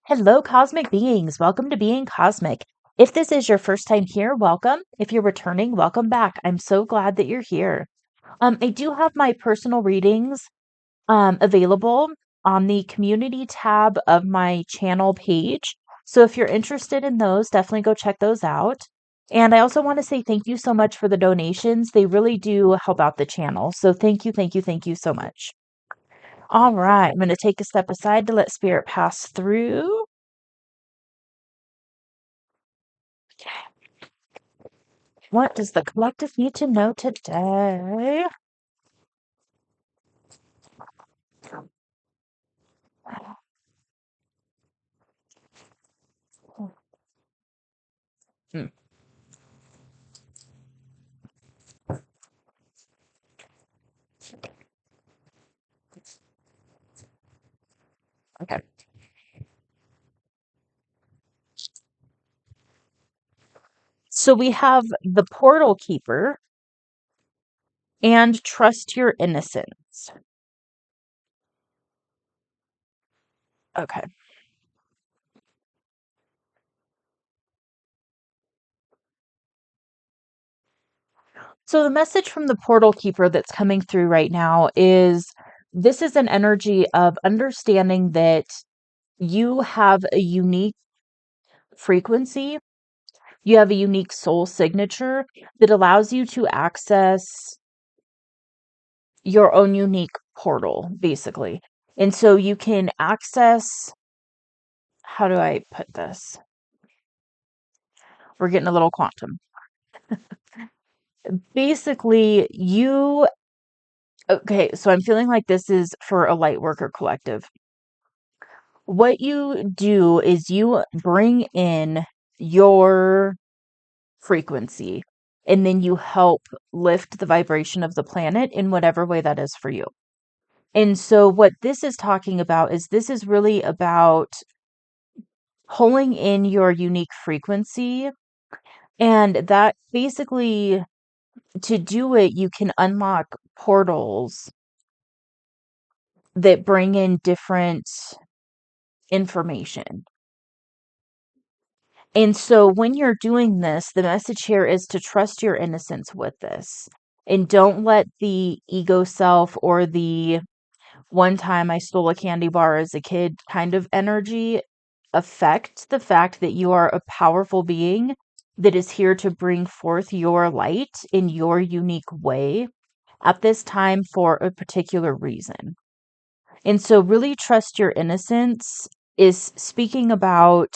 Hello, cosmic beings. Welcome to Being Cosmic. If this is your first time here, welcome. If you're returning, welcome back. I'm so glad that you're here. I do have my personal readings available on the community tab of my channel page. So if you're interested in those, definitely go check those out. And I also want to say thank you so much for the donations. They really do help out the channel. So thank you, thank you, thank you so much. All right, I'm going to take a step aside to let spirit pass through. What does the collective need to know today? Hmm, okay. So we have the portal keeper and trust your innocence. Okay. So the message from the portal keeper that's coming through right now is this is an energy of understanding that you have a unique frequency, you have a unique soul signature that allows you to access your own unique portal, basically. And so you can access, how do I put this? We're getting a little quantum. Basically, okay, so I'm feeling like this is for a Lightworker Collective. What you do is you bring in your frequency and then you help lift the vibration of the planet in whatever way that is for you. And so, what this is talking about is this is really about pulling in your unique frequency. And that basically, to do it, you can unlock portals that bring in different information. And so when you're doing this, the message here is to trust your innocence with this. And don't let the ego self or the one time I stole a candy bar as a kid kind of energy affect the fact that you are a powerful being that is here to bring forth your light in your unique way at this time for a particular reason. And so, really trust your innocence is speaking about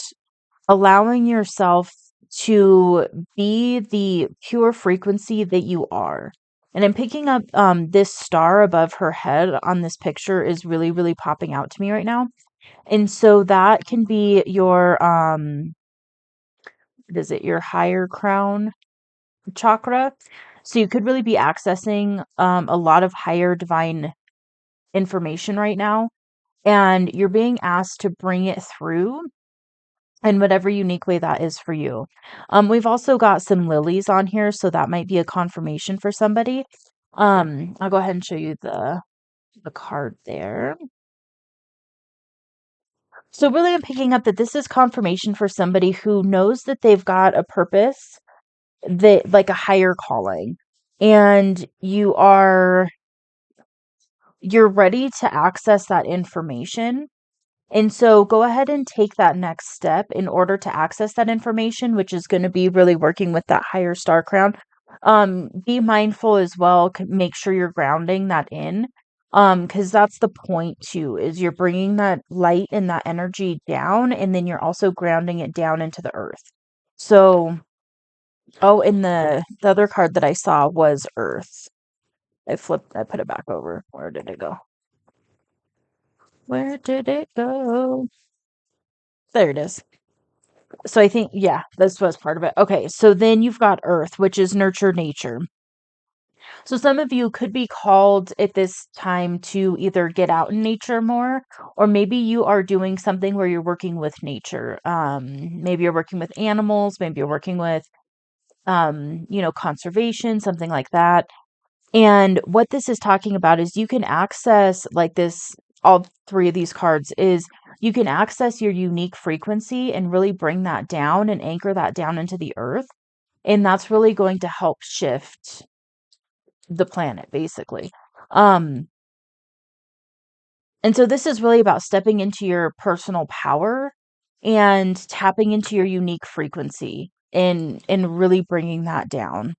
allowing yourself to be the pure frequency that you are. And I'm picking up this star above her head on this picture is really, really popping out to me right now. And so that can be your what is it, your higher crown chakra. So you could really be accessing a lot of higher divine information right now. And you're being asked to bring it through in whatever unique way that is for you. We've also got some lilies on here, so that might be a confirmation for somebody. I'll go ahead and show you the card there. So really I'm picking up that this is confirmation for somebody who knows that they've got a purpose, that like a higher calling, and you're ready to access that information. And so go ahead and take that next step in order to access that information, which is going to be really working with that higher star crown. Be mindful as well. Make sure you're grounding that in. Because that's the point too, is you're bringing that light and that energy down, and then you're also grounding it down into the earth. So, oh, and the other card that I saw was Earth. I put it back over. Where did it go? Where did it go? There it is. So I think, yeah, this was part of it. Okay, so then you've got Earth, which is nurture nature. So some of you could be called at this time to either get out in nature more, or maybe you are doing something where you're working with nature. Maybe you're working with animals, maybe you're working with, conservation, something like that. And what this is talking about is you can access like this, all three of these cards is you can access your unique frequency and really bring that down and anchor that down into the earth. And that's really going to help shift the planet, basically. Um, and so this is really about stepping into your personal power and tapping into your unique frequency and really bringing that down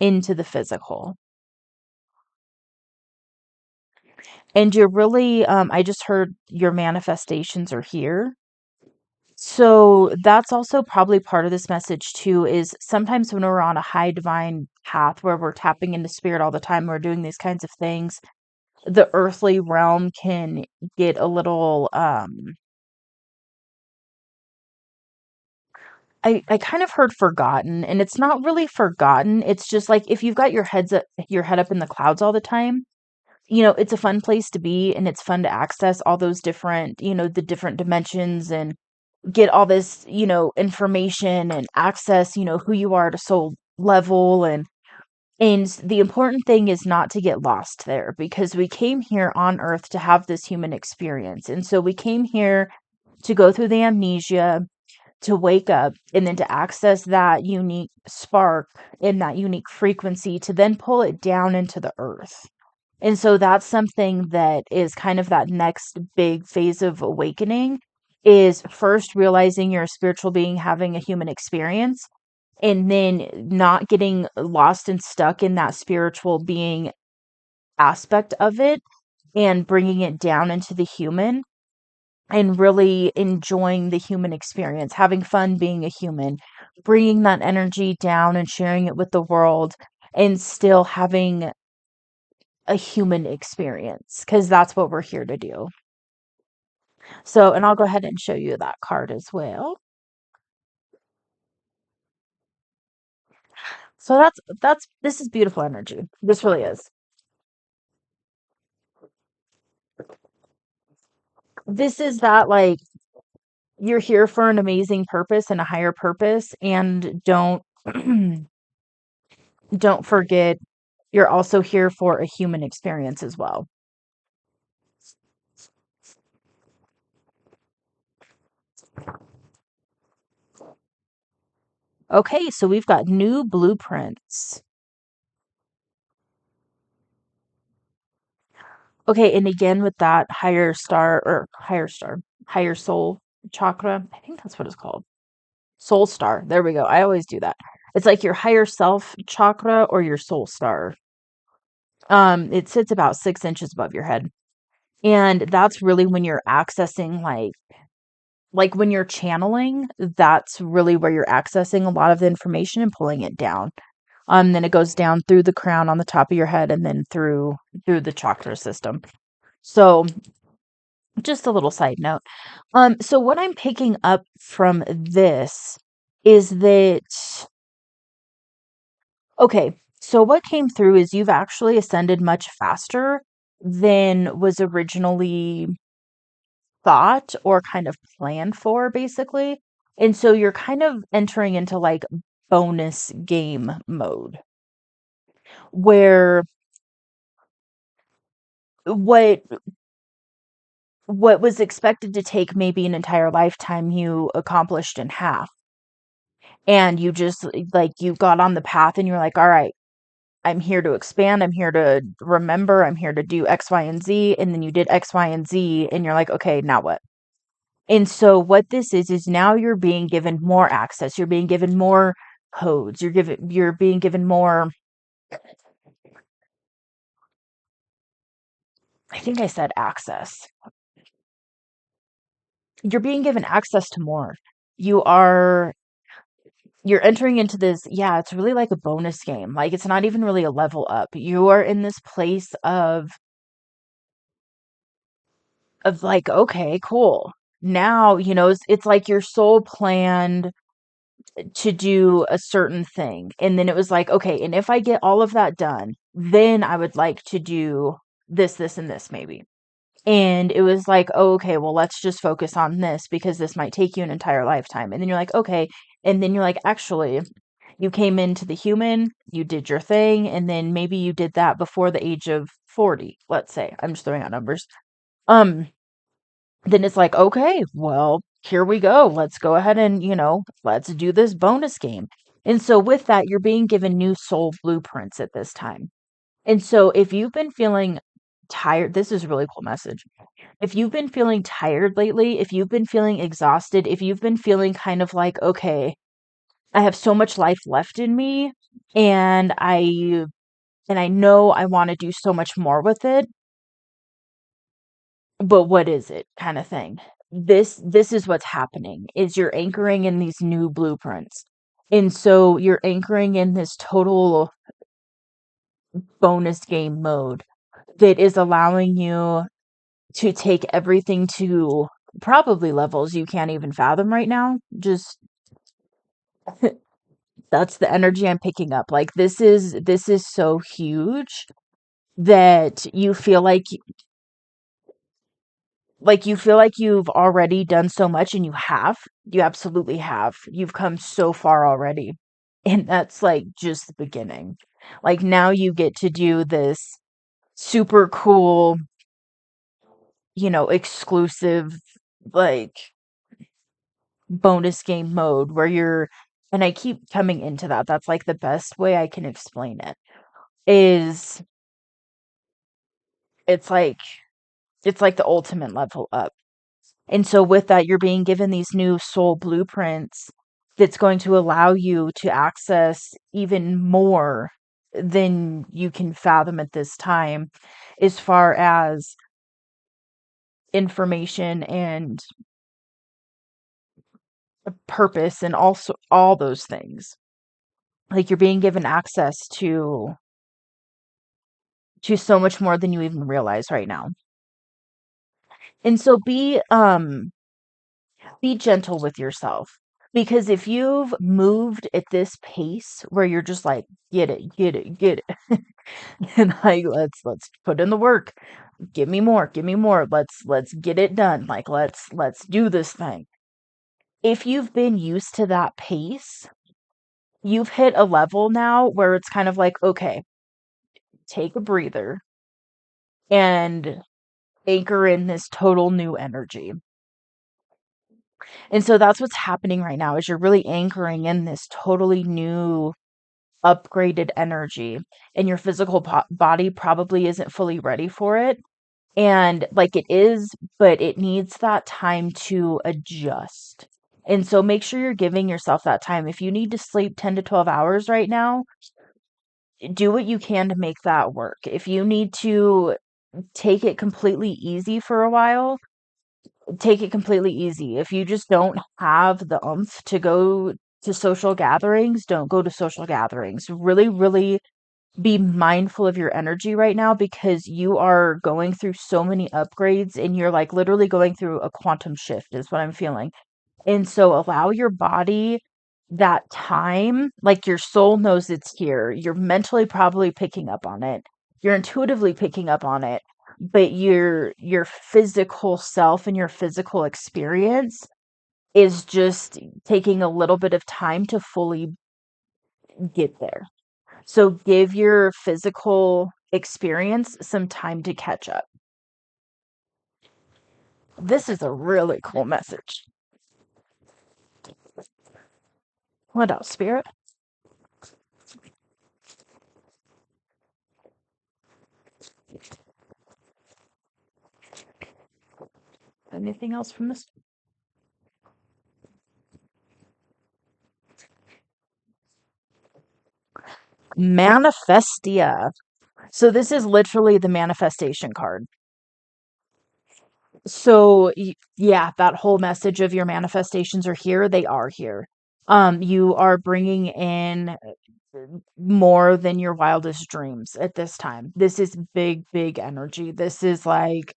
into the physical. And you're really, I just heard your manifestations are here. So that's also probably part of this message too, is sometimes when we're on a high divine path where we're tapping into spirit all the time, we're doing these kinds of things, the earthly realm can get a little, I kind of heard forgotten, and it's not really forgotten. It's just like if you've got your head up in the clouds all the time, it's a fun place to be and it's fun to access all those different, the different dimensions and get all this, information and access, who you are at a soul level. And the important thing is not to get lost there, because we came here on earth to have this human experience. And so we came here to go through the amnesia, to wake up, and then to access that unique spark and that unique frequency to then pull it down into the earth. And so that's something that is kind of that next big phase of awakening, is first realizing you're a spiritual being having a human experience, and then not getting lost and stuck in that spiritual being aspect of it and bringing it down into the human and really enjoying the human experience, having fun being a human, bringing that energy down and sharing it with the world, and still having a human experience, because that's what we're here to do. So, and I'll go ahead and show you that card as well. So this is beautiful energy. This really is. This is that, like, you're here for an amazing purpose and a higher purpose, and don't forget you're also here for a human experience as well. Okay, so we've got new blueprints. Okay, and again with that higher soul chakra. I think that's what it's called. Soul star. There we go. I always do that. It's like your higher self chakra or your soul star. It sits about 6 inches above your head. And that's really when you're accessing, like when you're channeling, that's really where you're accessing a lot of the information and pulling it down. Then it goes down through the crown on the top of your head and then through the chakra system. So just a little side note. So what I'm picking up from this is that, okay, so what came through is you've actually ascended much faster than was originally thought or kind of planned for, basically. And so you're kind of entering into like bonus game mode, where what what was expected to take maybe an entire lifetime you accomplished in half. And you just, like, you got on the path and you're like, all right, I'm here to expand, I'm here to remember, I'm here to do X, Y, and Z. And then you did X, Y, and Z, and you're like, okay, now what? And so what this is now you're being given more access. You're being given more codes. You're being given more, I think I said access. You're being given access to more. You are you're entering into this, yeah, it's really like a bonus game. Like, it's not even really a level up. You are in this place of like, okay, cool. Now, it's like your soul planned to do a certain thing. And then it was like, okay, and if I get all of that done, then I would like to do this, and this maybe. And it was like, oh, okay, well, let's just focus on this because this might take you an entire lifetime. And then you're like, okay. And then you're like, actually, you came into the human, you did your thing, and then maybe you did that before the age of 40, let's say. I'm just throwing out numbers. Um, then it's like, okay, well, here we go. Let's go ahead and, let's do this bonus game. And so with that, you're being given new soul blueprints at this time. And so if you've been feeling tired, this is a really cool message. If you've been feeling tired lately, if you've been feeling exhausted, if you've been feeling kind of like, okay, I have so much life left in me and I know I want to do so much more with it, but what is it kind of thing. This is what's happening is you're anchoring in these new blueprints. And so you're anchoring in this total bonus game mode that is allowing you to take everything to probably levels you can't even fathom right now. Just that's the energy I'm picking up. Like this is so huge that you feel like you've already done so much, and you absolutely have. You've come so far already. And that's like just the beginning. Like now you get to do this super cool, exclusive, like bonus game mode where and I keep coming into that. That's like the best way I can explain it is it's like it's like the ultimate level up. And so with that, you're being given these new soul blueprints that's going to allow you to access even more than you can fathom at this time as far as information and purpose and also all those things. Like you're being given access to so much more than you even realize right now. And so be gentle with yourself, because if you've moved at this pace where you're just like get it, get it, get it, and like let's put in the work, give me more, let's get it done, like let's do this thing. If you've been used to that pace, you've hit a level now where it's kind of like, okay, take a breather and anchor in this total new energy. And so that's what's happening right now is you're really anchoring in this totally new upgraded energy, and your physical body probably isn't fully ready for it. And like it is, but it needs that time to adjust. And so make sure you're giving yourself that time. If you need to sleep 10 to 12 hours right now, do what you can to make that work. If you need to take it completely easy for a while, take it completely easy. If you just don't have the oomph to go to social gatherings, don't go to social gatherings. Really, really be mindful of your energy right now, because you are going through so many upgrades and you're like literally going through a quantum shift, is what I'm feeling. And so allow your body that time. Like your soul knows it's here. You're mentally probably picking up on it. You're intuitively picking up on it. But your physical self and your physical experience is just taking a little bit of time to fully get there. So give your physical experience some time to catch up. This is a really cool message. What else, Spirit? Anything else from this? Manifestia. So this is literally the manifestation card. So yeah, that whole message of your manifestations are here. They are here. You are bringing in more than your wildest dreams at this time. This is big, big energy. This is like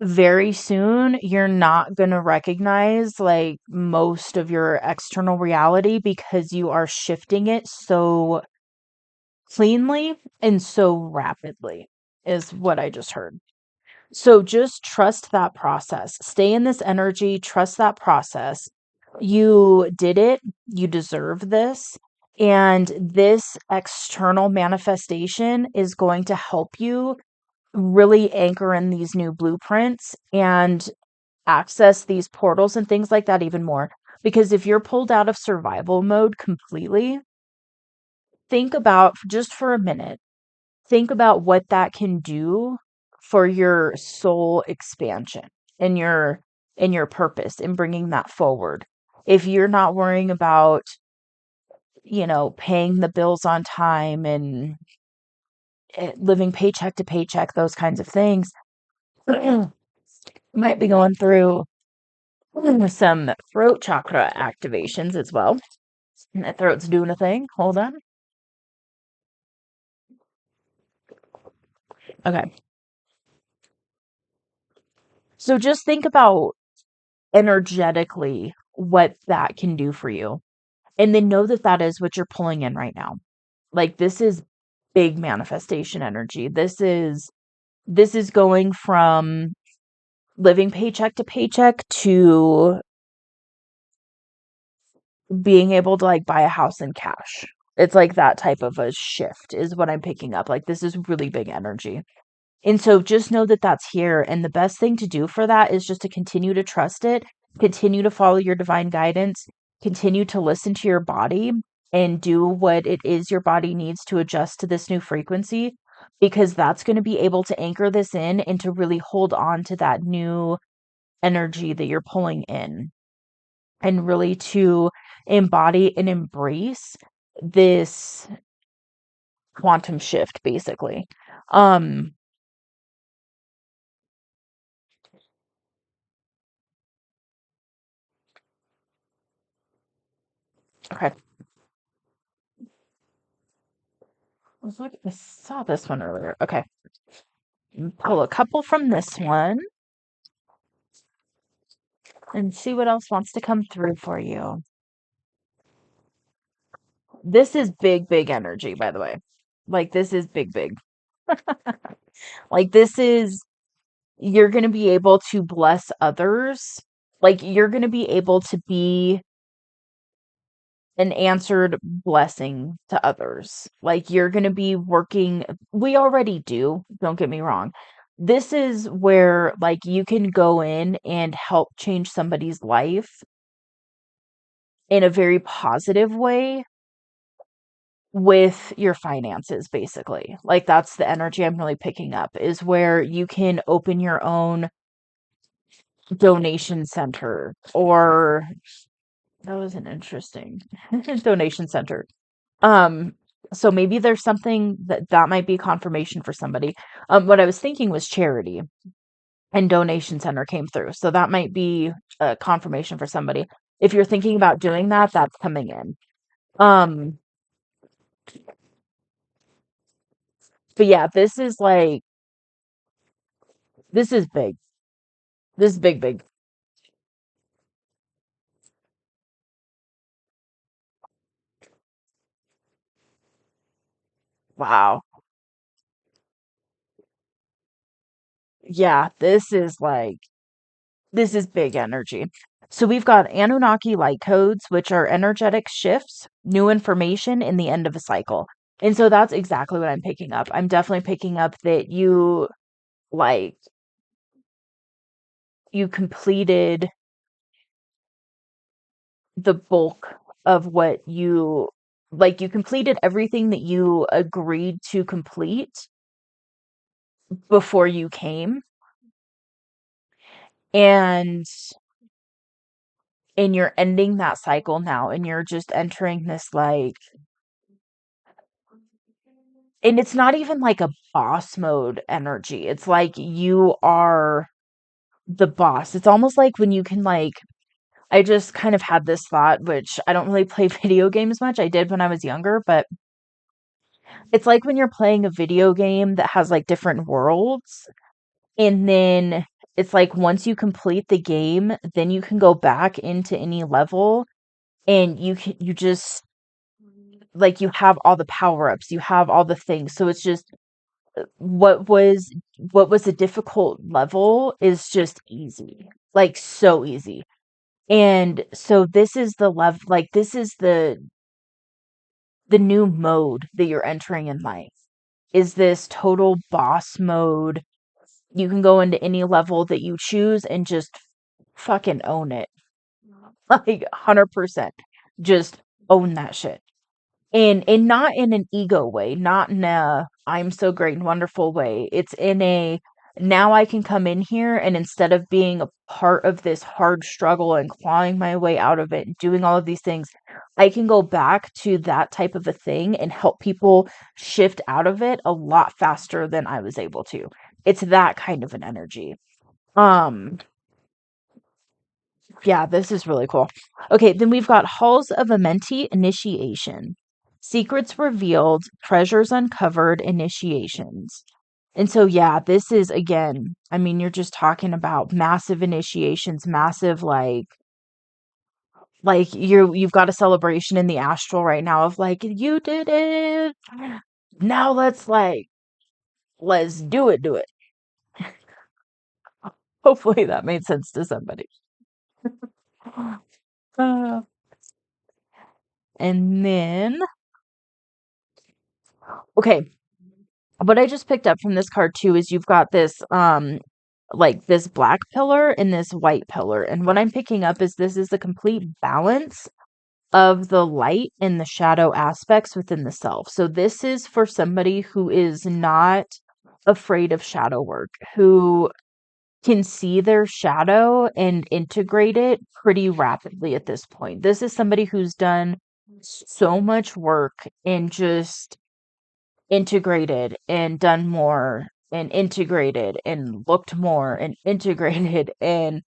very soon you're not going to recognize like most of your external reality, because you are shifting it so cleanly and so rapidly, is what I just heard. So just trust that process. Stay in this energy, trust that process. You did it, you deserve this. And this external manifestation is going to help you really anchor in these new blueprints and access these portals and things like that even more. Because if you're pulled out of survival mode completely, think about, just for a minute, think about what that can do for your soul expansion and your purpose in bringing that forward. If you're not worrying about, paying the bills on time and living paycheck to paycheck, those kinds of things, you might be going through some throat chakra activations as well. And that throat's doing a thing. Hold on. Okay. So just think about energetically what that can do for you. And then know that that is what you're pulling in right now. Like, this is big manifestation energy. This is going from living paycheck to paycheck to being able to like buy a house in cash. It's like that type of a shift is what I'm picking up. Like, this is really big energy. And so just know that that's here. And the best thing to do for that is just to continue to trust it, continue to follow your divine guidance, continue to listen to your body and do what it is your body needs to adjust to this new frequency, because that's going to be able to anchor this in and to really hold on to that new energy that you're pulling in, and really to embody and embrace this quantum shift, basically. Um, okay. I saw this one earlier. Okay. Pull a couple from this one and see what else wants to come through for you. This is big, big energy, by the way. Like, this is big, big. Like, this is, you're going to be able to bless others. Like, you're going to be able to be an answered blessing to others. Like, you're going to be working, we already do, don't get me wrong. This is where like you can go in and help change somebody's life in a very positive way with your finances, basically. Like, that's the energy I'm really picking up, is where you can open your own donation center, or that was an interesting donation center. Um, so maybe there's something that might be confirmation for somebody. What I was thinking was charity, and donation center came through. So that might be a confirmation for somebody. If you're thinking about doing that, that's coming in. Um, but yeah, this is big. This is big, big. Wow. Yeah, this is big energy. So we've got Anunnaki light codes, which are energetic shifts, new information in the end of a cycle. And so that's exactly what I'm picking up. I'm definitely picking up that like you completed the bulk of what you completed everything that you agreed to complete before you came. And you're ending that cycle now, and you're just entering this like, and it's not even like a boss mode energy. It's like you are the boss. It's almost like when you can like, I just kind of had this thought, which I don't really play video games much. I did when I was younger, but it's like when you're playing a video game that has like different worlds, and then it's like once you complete the game, then you can go back into any level, and you just like, you have all the power-ups, you have all the things. So it's just what was a difficult level is just easy. Like, so easy. And so this is the level, like, this is the new mode that you're entering in life. is this total boss mode. You can go into any level that you choose and just fucking own it. Like 100%. Just own that shit. And not in an ego way, not in a I'm so great and wonderful way. It's in a now I can come in here and instead of being a part of this hard struggle and clawing my way out of it and doing all of these things, I can go back to that type of a thing and help people shift out of it a lot faster than I was able to. It's that kind of an energy. Um yeah, this is really cool. Okay, then we've got Halls of Amenti Initiation. Secrets revealed, treasures uncovered, initiations. And so yeah, this is again, I mean, you're just talking about massive initiations, massive like you've got a celebration in the astral right now of like you did it. Now let's do it. Hopefully that made sense to somebody. Uh, and then okay, what I just picked up from this card too is you've got this like this black pillar and this white pillar. And what I'm picking up is this is the complete balance of the light and the shadow aspects within the self. So this is for somebody who is not afraid of shadow work, who can see their shadow and integrate it pretty rapidly at this point. This is somebody who's done so much work and just integrated and done more and integrated and looked more and integrated and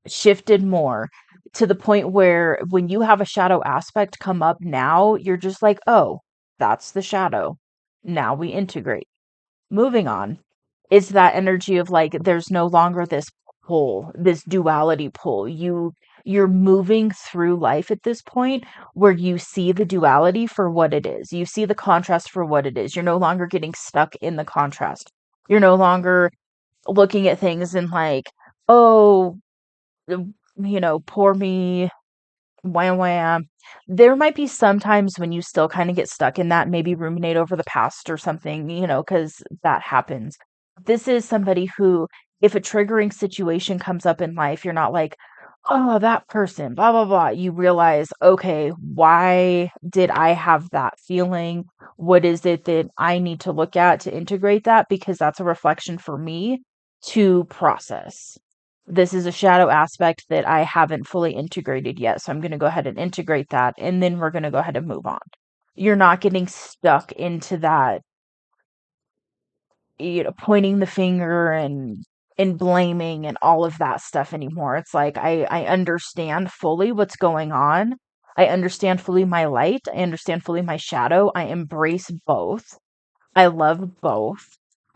shifted more to the point where when you have a shadow aspect come up now, you're just like, oh, that's the shadow. Now we integrate. Moving on is that energy of like, there's no longer this pull, this duality pull. You're moving through life at this point where you see the duality for what it is. You see the contrast for what it is. You're no longer getting stuck in the contrast. You're no longer looking at things and like, oh, poor me, wham wham. There might be some times when you still kind of get stuck in that, maybe ruminate over the past or something, because that happens. This is somebody who, if a triggering situation comes up in life, you're not like, oh, that person, blah, blah, blah. You realize, okay, why did I have that feeling? What is it that I need to look at to integrate that? Because that's a reflection for me to process. This is a shadow aspect that I haven't fully integrated yet. So I'm going to go ahead and integrate that. And then we're going to go ahead and move on. You're not getting stuck into that, pointing the finger and blaming and all of that stuff anymore. It's like I understand fully what's going on. I understand fully my light. I understand fully my shadow. I embrace both. I love both.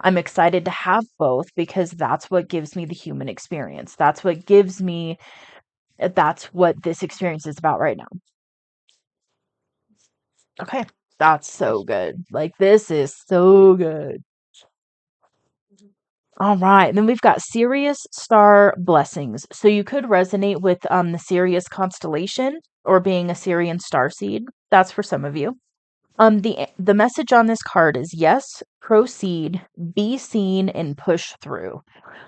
I'm excited to have both because that's what gives me the human experience. That's what this experience is about right now. Okay. That's so good. Like, this is so good. All right. Then we've got Sirius star blessings. So you could resonate with the Sirius constellation or being a Sirian star seed. That's for some of you. The message on this card is yes, proceed, be seen, and push through.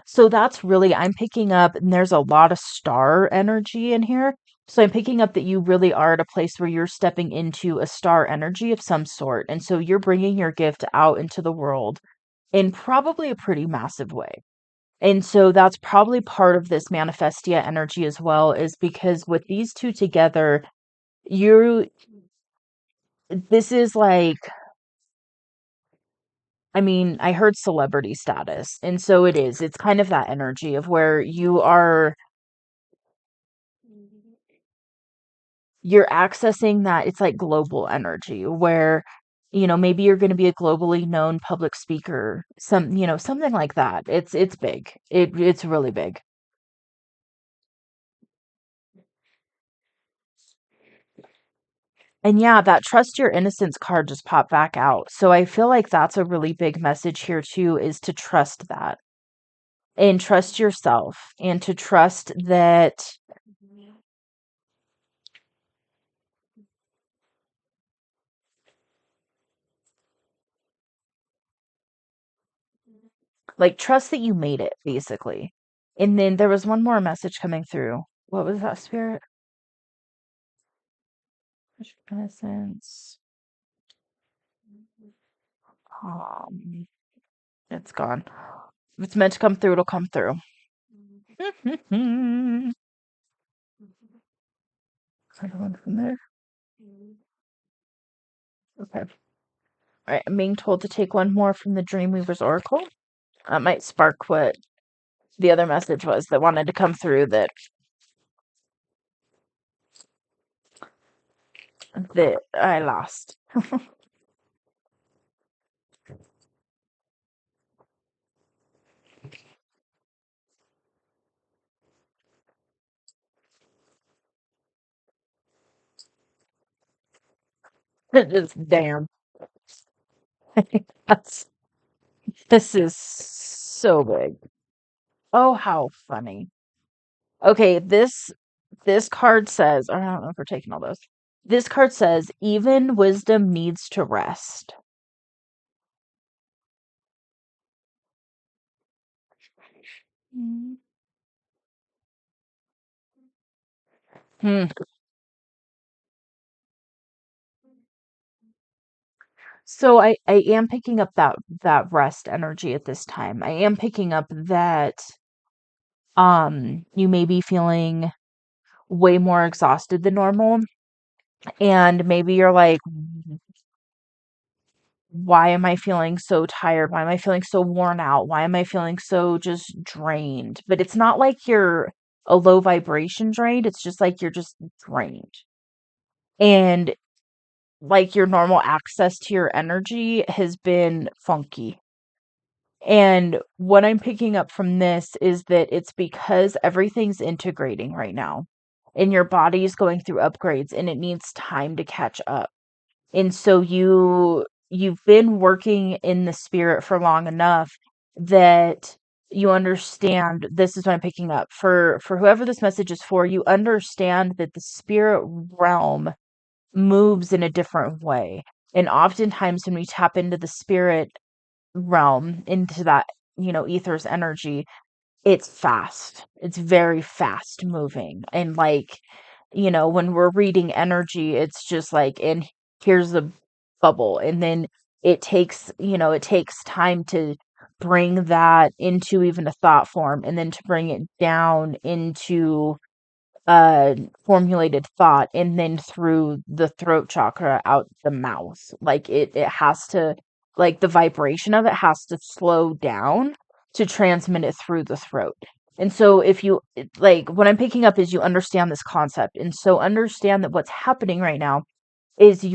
So that's really, I'm picking up, and there's a lot of star energy in here. So I'm picking up that you really are at a place where you're stepping into a star energy of some sort. And so you're bringing your gift out into the world in probably a pretty massive way. And so that's probably part of this manifestia energy as well, is because with these two together, you this is like, I mean, I heard celebrity status. And so it is. It's kind of that energy of where you're accessing that. It's like global energy where, maybe you're going to be a globally known public speaker, something like that. It's big. It's really big. And yeah, that trust your innocence card just popped back out. So I feel like that's a really big message here too, is to trust that and trust yourself and to trust that Like, trust that you made it, basically. And then there was one more message coming through. What was that, Spirit? Innocence. It's gone. If it's meant to come through, it'll come through. Everyone from there. Okay. All right. I'm being told to take one more from the Dreamweaver's Oracle. That might spark what the other message was that wanted to come through that I lost. Just damn. That's This is so big. Oh, how funny. Okay, this card says, I don't know if we're taking all those. This card says, even wisdom needs to rest. Hmm. So I am picking up that rest energy at this time. I am picking up that you may be feeling way more exhausted than normal, and maybe you're like, why am I feeling so tired? Why am I feeling so worn out? Why am I feeling so just drained? But it's not like you're a low vibration drained. It's just like you're just drained. And like your normal access to your energy has been funky. And what I'm picking up from this is that it's because everything's integrating right now. And your body's going through upgrades and it needs time to catch up. And so you've been working in the spirit for long enough that you understand, this is what I'm picking up for whoever this message is for. You understand that the spirit realm moves in a different way, and oftentimes when we tap into the spirit realm, into that, ether's energy, it's fast. It's very fast moving. And like, when we're reading energy, it's just like, and here's the bubble. And then it takes time to bring that into even a thought form, and then to bring it down into formulated thought, and then through the throat chakra out the mouth. Like it has to, like the vibration of it has to slow down to transmit it through the throat. And so if you like, what I'm picking up is you understand this concept, and so understand that what's happening right now is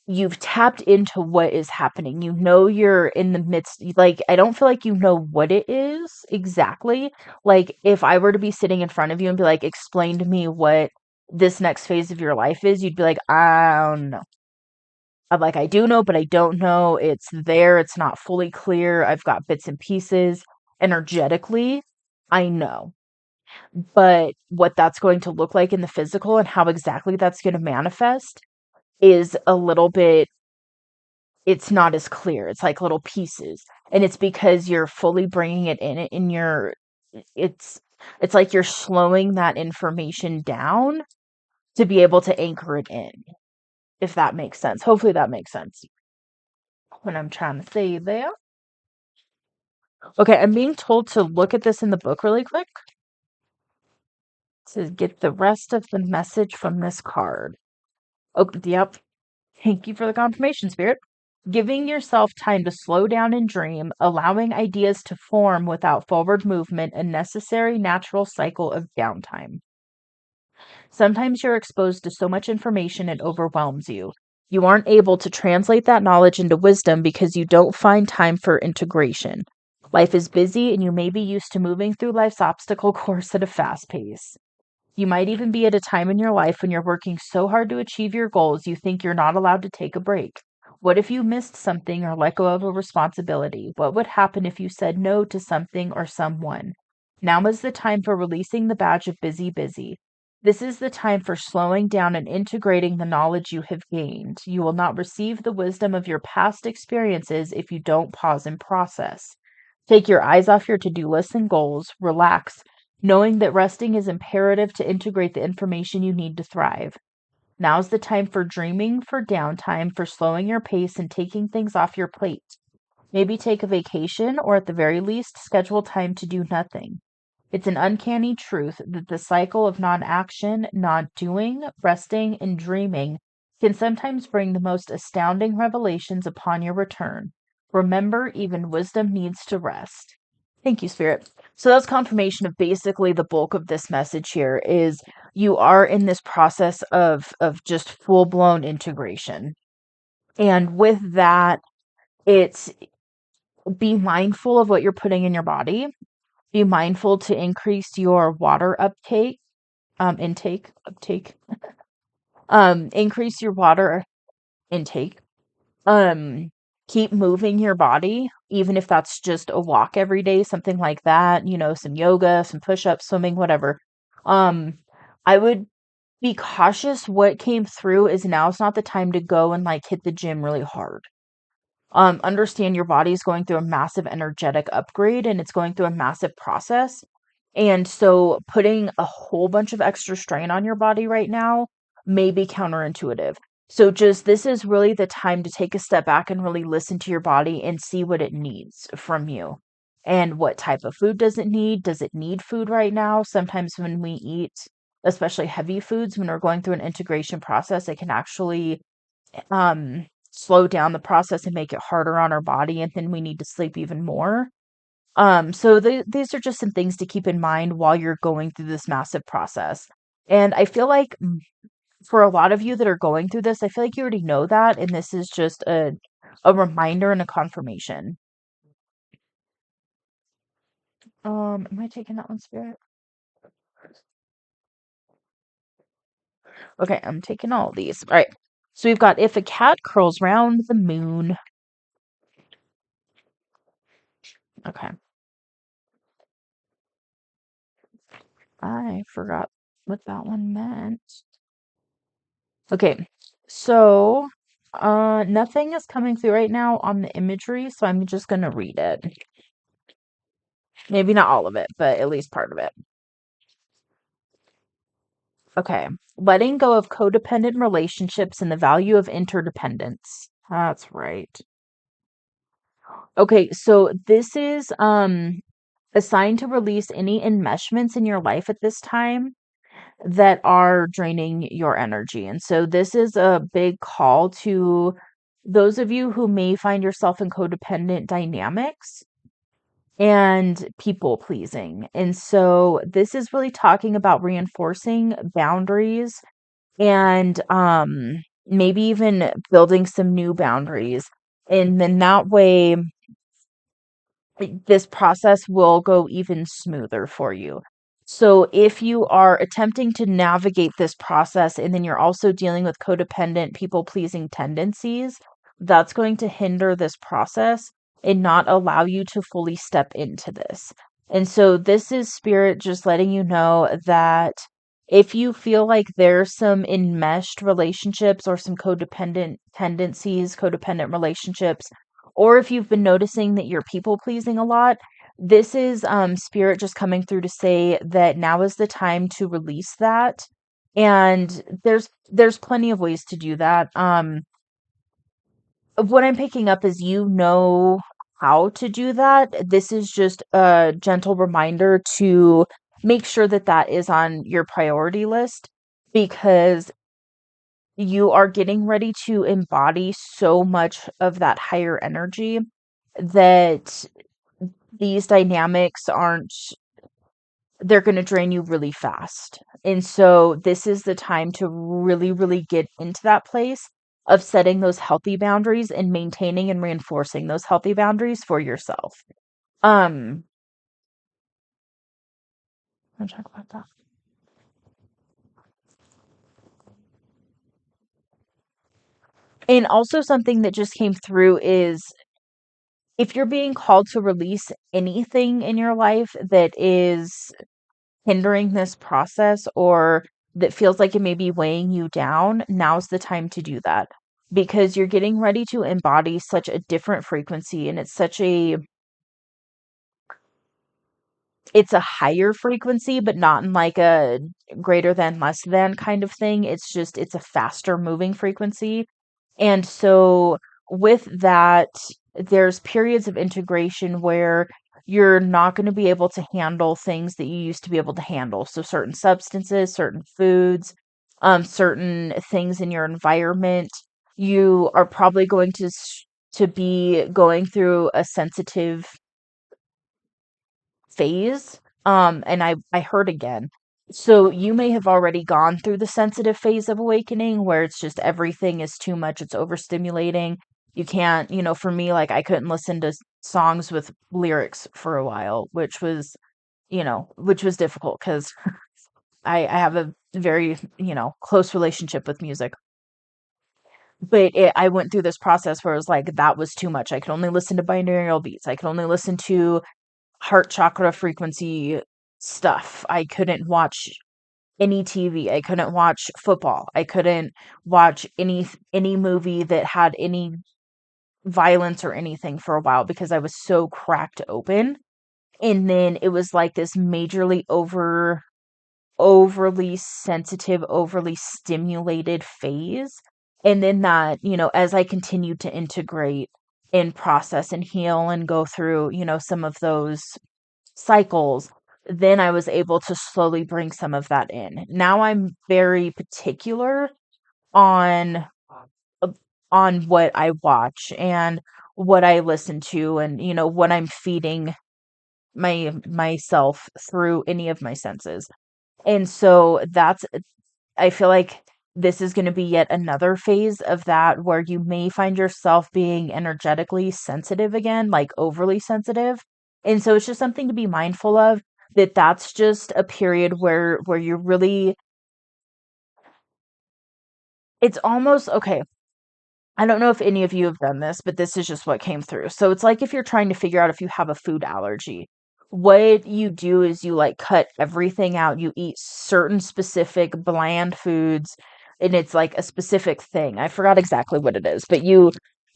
you've tapped into what is happening. You're in the midst, like, I don't feel like you know what it is exactly. Like, if I were to be sitting in front of you and be like, explain to me what this next phase of your life is, you'd be like, I don't know. I'm like, I do know, but I don't know. It's there. It's not fully clear. I've got bits and pieces. Energetically, I know. But what that's going to look like in the physical and how exactly that's going to manifest is a little bit, it's not as clear. It's like little pieces. And it's because you're fully bringing it in your, it's it's like you're slowing that information down to be able to anchor it in, if that makes sense. Hopefully that makes sense what I'm trying to say there. Okay, I'm being told to look at this in the book really quick to get the rest of the message from this card. Oh, yep. Thank you for the confirmation, Spirit. Giving yourself time to slow down and dream, allowing ideas to form without forward movement, a necessary natural cycle of downtime. Sometimes you're exposed to so much information it overwhelms you. You aren't able to translate that knowledge into wisdom because you don't find time for integration. Life is busy and you may be used to moving through life's obstacle course at a fast pace. You might even be at a time in your life when you're working so hard to achieve your goals you think you're not allowed to take a break. What if you missed something or let go of a responsibility? What would happen if you said no to something or someone? Now is the time for releasing the badge of busy. This is the time for slowing down and integrating the knowledge you have gained. You will not receive the wisdom of your past experiences if you don't pause and process. Take your eyes off your to-do lists and goals. Relax, knowing that resting is imperative to integrate the information you need to thrive. Now's the time for dreaming, for downtime, for slowing your pace and taking things off your plate. Maybe take a vacation, or at the very least, schedule time to do nothing. It's an uncanny truth that the cycle of non action, not doing, resting, and dreaming can sometimes bring the most astounding revelations upon your return. Remember, even wisdom needs to rest. Thank you, Spirit. So that's confirmation of basically the bulk of this message here is you are in this process of just full-blown integration. And with that, it's be mindful of what you're putting in your body. Be mindful to increase your water intake. Increase your water intake. Um, Keep moving your body, even if that's just a walk every day, something like that, some yoga, some push-ups, swimming, whatever. I would be cautious. What came through is now's not the time to go and like hit the gym really hard. Understand your body is going through a massive energetic upgrade and it's going through a massive process. And so putting a whole bunch of extra strain on your body right now may be counterintuitive. So just this is really the time to take a step back and really listen to your body and see what it needs from you. And what type of food does it need? Does it need food right now? Sometimes when we eat, especially heavy foods, when we're going through an integration process, it can actually slow down the process and make it harder on our body, and then we need to sleep even more. So these are just some things to keep in mind while you're going through this massive process. And I feel like for a lot of you that are going through this, I feel like you already know that, and this is just a reminder and a confirmation. Am I taking that one, Spirit? Okay, I'm taking all of these. All right. So we've got if a cat curls round the moon. Okay. I forgot what that one meant. Okay, so nothing is coming through right now on the imagery, so I'm just gonna read it. Maybe not all of it, but at least part of it. Okay, letting go of codependent relationships and the value of interdependence. That's right. Okay, so this is assigned to release any enmeshments in your life at this time that are draining your energy. And so this is a big call to those of you who may find yourself in codependent dynamics and people pleasing. And so this is really talking about reinforcing boundaries and maybe even building some new boundaries. And then that way this process will go even smoother for you. So if you are attempting to navigate this process and then you're also dealing with codependent people pleasing tendencies, that's going to hinder this process and not allow you to fully step into this. And so this is spirit just letting you know that if you feel like there's some enmeshed relationships or some codependent tendencies, codependent relationships, or if you've been noticing that you're people pleasing a lot, this is spirit just coming through to say that now is the time to release that. And there's plenty of ways to do that. What I'm picking up is you know how to do that. This is just a gentle reminder to make sure that that is on your priority list because you are getting ready to embody so much of that higher energy that these dynamics aren't, they're going to drain you really fast. And so this is the time to really, really get into that place of setting those healthy boundaries and maintaining and reinforcing those healthy boundaries for yourself. Um, I'll talk about that. And also something that just came through is if you're being called to release anything in your life that is hindering this process or that feels like it may be weighing you down, now's the time to do that because you're getting ready to embody such a different frequency and it's such a it's a higher frequency, but not in like a greater than, less than kind of thing. It's just, it's a faster moving frequency. And so with that, there's periods of integration where you're not going to be able to handle things that you used to be able to handle. So certain substances, certain foods, certain things in your environment, you are probably going to be going through a sensitive phase. And I heard again. So you may have already gone through the sensitive phase of awakening where it's just everything is too much, it's overstimulating. You can't, for me, like I couldn't listen to songs with lyrics for a while, which was difficult because I have a very, close relationship with music. But I went through this process where it was like that was too much. I could only listen to binaural beats. I could only listen to heart chakra frequency stuff. I couldn't watch any TV. I couldn't watch football. I couldn't watch any movie that had any violence or anything for a while because I was so cracked open. And then it was like this majorly overly sensitive, overly stimulated phase. And then that, as I continued to integrate and process and heal and go through, some of those cycles, then I was able to slowly bring some of that in. Now I'm very particular on uh, on what I watch and what I listen to and what I'm feeding myself through any of my senses. And so that's I feel like this is going to be yet another phase of that where you may find yourself being energetically sensitive again, like overly sensitive. And so it's just something to be mindful of, that that's just a period where you're really, it's almost okay. I don't know if any of you have done this, but this is just what came through. So it's like if you're trying to figure out if you have a food allergy. What you do is you like cut everything out. You eat certain specific bland foods and it's like a specific thing. I forgot exactly what it is, but you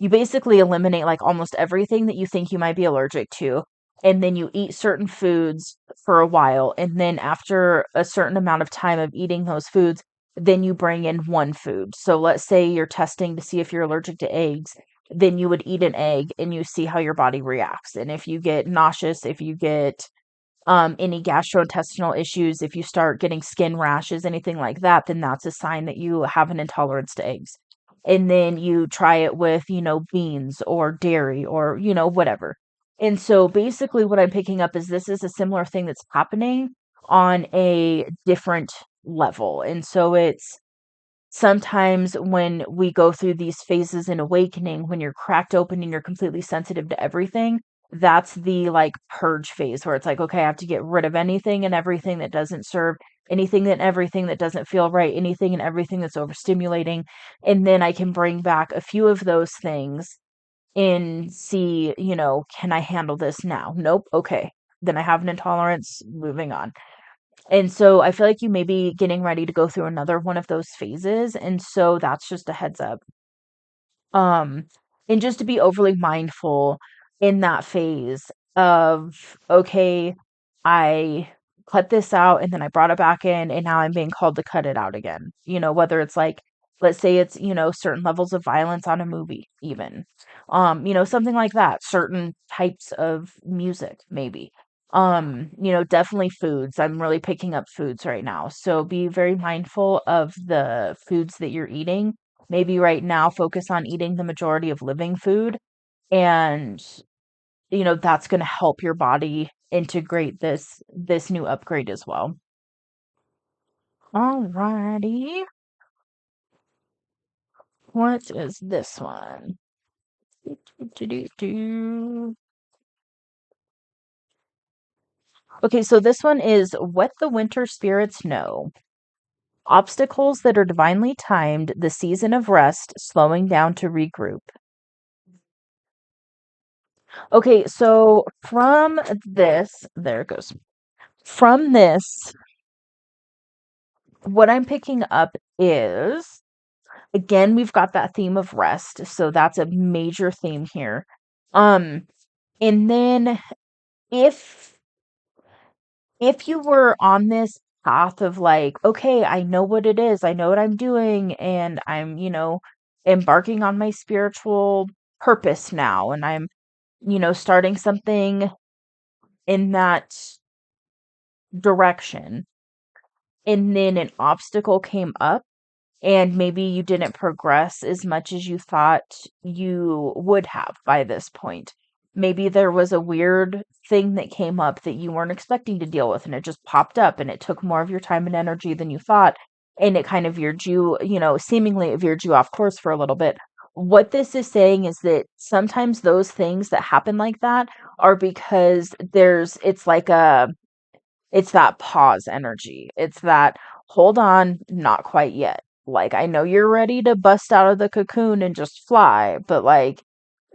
basically eliminate like almost everything that you think you might be allergic to. And then you eat certain foods for a while. And then after a certain amount of time of eating those foods, then you bring in one food. So let's say you're testing to see if you're allergic to eggs, then you would eat an egg and you see how your body reacts. And if you get nauseous, if you get any gastrointestinal issues, if you start getting skin rashes, anything like that, then that's a sign that you have an intolerance to eggs. And then you try it with, beans or dairy or, whatever. And so basically what I'm picking up is this is a similar thing that's happening on a different level. And so it's sometimes when we go through these phases in awakening, when you're cracked open and you're completely sensitive to everything, that's the like purge phase where it's like, okay, I have to get rid of anything and everything that doesn't serve, anything and everything that doesn't feel right, anything and everything that's overstimulating. And then I can bring back a few of those things and see, can I handle this now? Nope. Okay. Then I have an intolerance, moving on. And so I feel like you may be getting ready to go through another one of those phases. And so that's just a heads up. Um, and just to be overly mindful in that phase of, okay, I cut this out and then I brought it back in and now I'm being called to cut it out again. Whether it's like, let's say it's, certain levels of violence on a movie, even. Something like that. Certain types of music, maybe. Definitely foods. I'm really picking up foods right now. So be very mindful of the foods that you're eating. Maybe right now focus on eating the majority of living food, and that's going to help your body integrate this new upgrade as well. Alrighty. What is this one? Do-do-do-do. Okay, so this one is what the winter spirits know. Obstacles that are divinely timed, the season of rest, slowing down to regroup. Okay, so from this, there it goes. From this, what I'm picking up is, again, we've got that theme of rest, so that's a major theme here. And then if if you were on this path of like, okay, I know what it is, I know what I'm doing, and I'm, embarking on my spiritual purpose now, and I'm, starting something in that direction, and then an obstacle came up and maybe you didn't progress as much as you thought you would have by this point. Maybe there was a weird thing that came up that you weren't expecting to deal with and it just popped up and it took more of your time and energy than you thought. And it kind of veered you, seemingly it veered you off course for a little bit. What this is saying is that sometimes those things that happen like that are because it's that pause energy. It's that hold on, not quite yet. Like I know you're ready to bust out of the cocoon and just fly, but like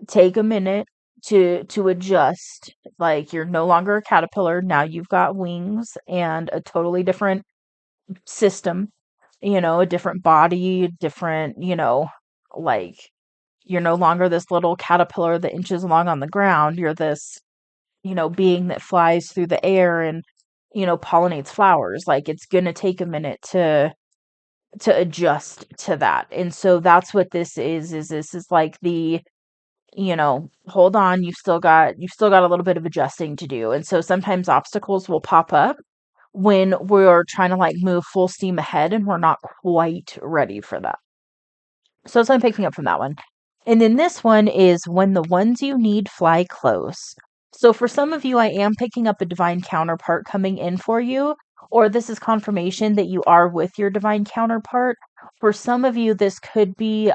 take a minute to adjust. Like you're no longer a caterpillar, now you've got wings and a totally different system, a different body, different, like you're no longer this little caterpillar that inches along on the ground. You're this being that flies through the air and, pollinates flowers. Like it's going to take a minute to adjust to that. And so that's what this is this is like the, hold on, you've still got a little bit of adjusting to do. And so sometimes obstacles will pop up when we're trying to like move full steam ahead and we're not quite ready for that. So that's what I'm picking up from that one. And then this one is when the ones you need fly close. So for some of you, I am picking up a divine counterpart coming in for you, or this is confirmation that you are with your divine counterpart. For some of you, this could be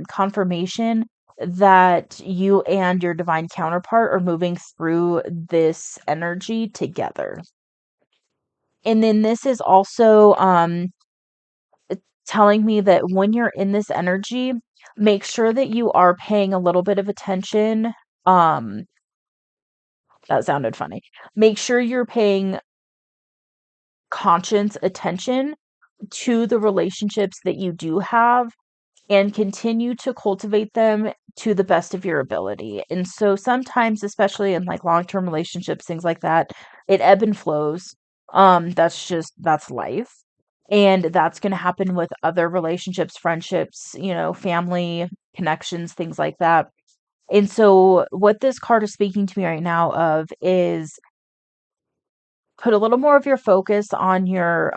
confirmation that you and your divine counterpart are moving through this energy together. And then this is also telling me that when you're in this energy, make sure that you are paying a little bit of attention. Um, that sounded funny. Make sure you're paying conscious attention to the relationships that you do have and continue to cultivate them to the best of your ability. And so sometimes, especially in like long-term relationships, things like that, it ebb and flows. That's life. And that's going to happen with other relationships, friendships, family connections, things like that. And so what this card is speaking to me right now of is put a little more of your focus on your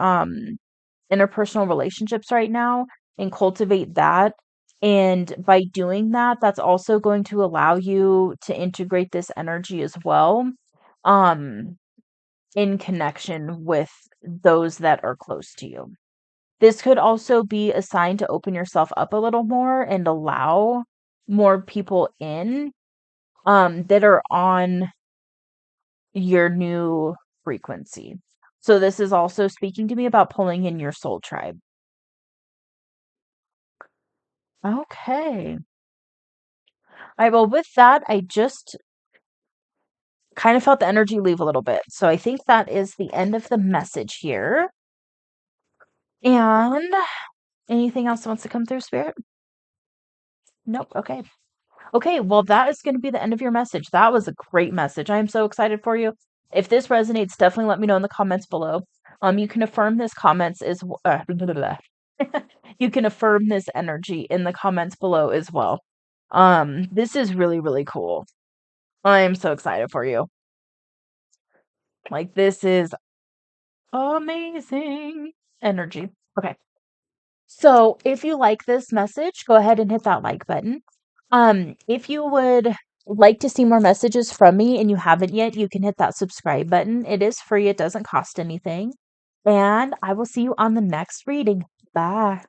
interpersonal relationships right now and cultivate that. And by doing that, that's also going to allow you to integrate this energy as well, um, in connection with those that are close to you. This could also be a sign to open yourself up a little more and allow more people in that are on your new frequency. So this is also speaking to me about pulling in your soul tribe. Okay. All right, well, with that, I just kind of felt the energy leave a little bit. So I think that is the end of the message here. And anything else that wants to come through, Spirit? Nope. Okay. Okay, well, that is going to be the end of your message. That was a great message. I am so excited for you. If this resonates, definitely let me know in the comments below. You can affirm this comments is you can affirm this energy in the comments below as well. This is really, really cool. I'm so excited for you. Like this is amazing energy. Okay. So if you like this message, go ahead and hit that like button. If you would like to see more messages from me and you haven't yet, you can hit that subscribe button. It is free, it doesn't cost anything. And I will see you on the next reading. Bye.